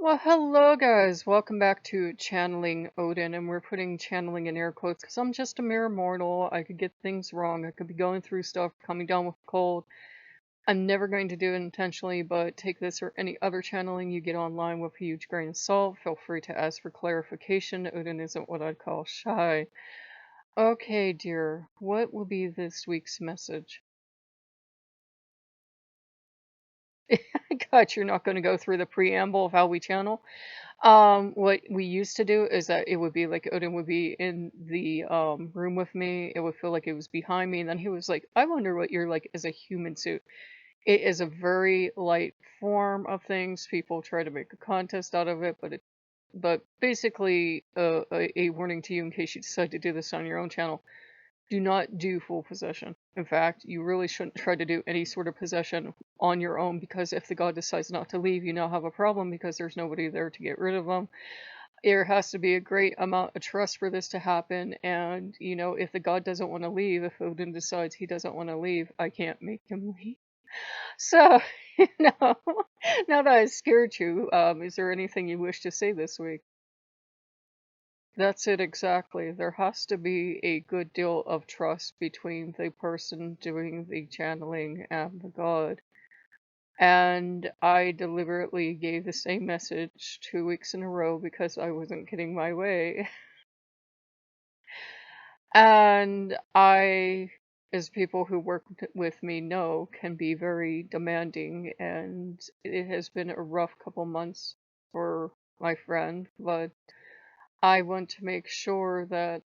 Well, hello guys. Welcome back to Channeling Odin, and we're putting channeling in air quotes because I'm just a mere mortal. I could get things wrong. I could be going through stuff, coming down with a cold. I'm never going to do it intentionally, but take this or any other channeling you get online with a huge grain of salt. Feel free to ask for clarification. Odin isn't what I'd call shy. Okay, dear. What will be this week's message? God, you're not going to go through the preamble of how we channel. What we used to do is that it would be like Odin would be in the room with me. It would feel like it was behind me, and then he was like, "I wonder what you're like as a human suit." It is a very light form of things. People try to make a contest out of it, but basically, a warning to you in case you decide to do this on your own channel. Do not do full possession. In fact, you really shouldn't try to do any sort of possession on your own, because if the god decides not to leave, you now have a problem because there's nobody there to get rid of them. There has to be a great amount of trust for this to happen, and if the god doesn't want to leave, if Odin decides he doesn't want to leave, I can't make him leave. So, you know, now that I scared you, is there anything you wish to say this week? That's it exactly. There has to be a good deal of trust between the person doing the channeling and the god. And I deliberately gave the same message 2 weeks in a row because I wasn't getting my way. And I, as people who work with me know, can be very demanding, and it has been a rough couple months for my friend, but I want to make sure that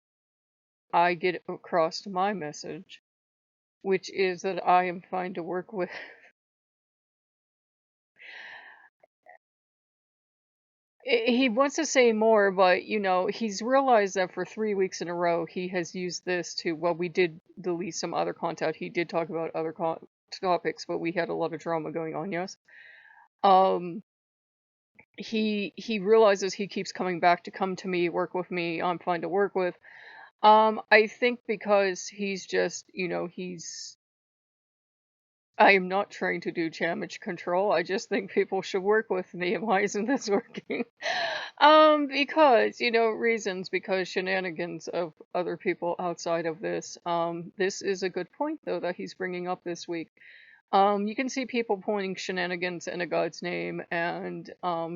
I get across my message, which is that I am fine to work with. He wants to say more, but he's realized that for 3 weeks in a row, he has used this to. Well, we did delete some other content. He did talk about other topics, but we had a lot of drama going on. Yes. Um. He realizes he keeps coming back to come to me, work with me. I'm fine to work with. I think because he's just, he's I am not trying to do damage control. I just think people should work with me. And why isn't this working? Because, reasons, because shenanigans of other people outside of this. This is a good point, though, that he's bringing up this week. You can see people pointing shenanigans in a god's name, and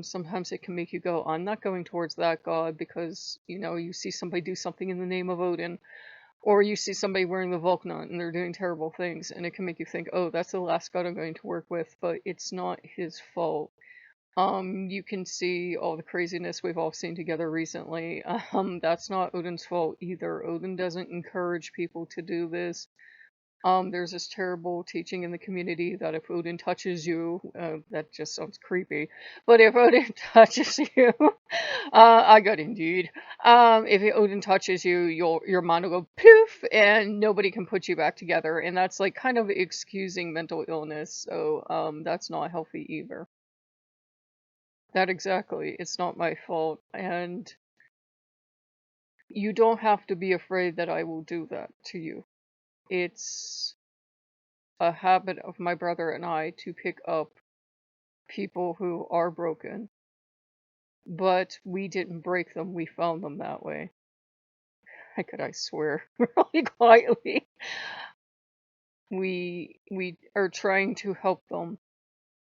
sometimes it can make you go, I'm not going towards that god, because, you see somebody do something in the name of Odin. Or you see somebody wearing the Vulcanite and they're doing terrible things, and it can make you think, oh, that's the last god I'm going to work with, but it's not his fault. You can see all the craziness we've all seen together recently. That's not Odin's fault either. Odin doesn't encourage people to do this. There's this terrible teaching in the community that if Odin touches you, that just sounds creepy, but if Odin touches you, I got indeed. If Odin touches you, your mind will go poof, and nobody can put you back together, and that's like kind of excusing mental illness. So, that's not healthy either. That exactly. It's not my fault, and you don't have to be afraid that I will do that to you. It's a habit of my brother and I to pick up people who are broken, but we didn't break them, we found them that way. I swear really quietly. We are trying to help them,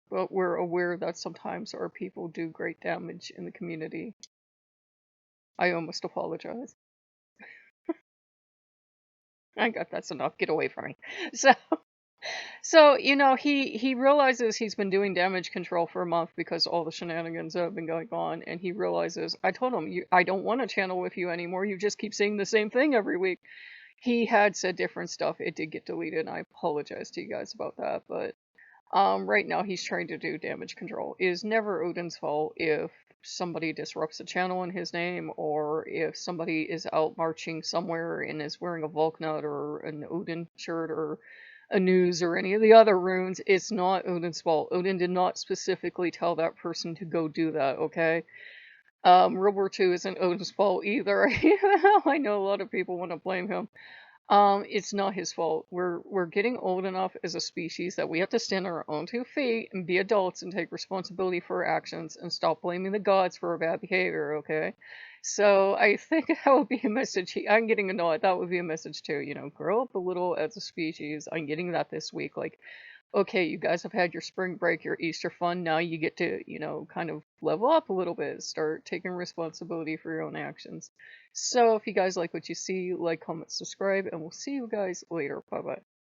but we're aware that sometimes our people do great damage in the community. I almost apologize. I got that's enough. Get away from me. So he realizes he's been doing damage control for a month because all the shenanigans that have been going on, and he realizes, I told him, I don't want to channel with you anymore. You just keep saying the same thing every week. He had said different stuff. It did get deleted, and I apologize to you guys about that, but right now he's trying to do damage control. It is never Odin's fault if somebody disrupts a channel in his name, or if somebody is out marching somewhere and is wearing a Vulcanite or an Odin shirt or a news or any of the other runes. It's not Odin's fault. Odin did not specifically tell that person to go do that, okay? World War II isn't Odin's fault either. I know a lot of people want to blame him. It's not his fault. We're getting old enough as a species that we have to stand on our own 2 feet and be adults and take responsibility for our actions and stop blaming the gods for our bad behavior, okay? So I think that would be a message. I'm getting a nod. That would be a message too. Grow up a little as a species. I'm getting that this week. Like, okay, you guys have had your spring break, your Easter fun. Now you get to, kind of level up a little bit, start taking responsibility for your own actions. So if you guys like what you see, like, comment, subscribe, and we'll see you guys later. Bye bye.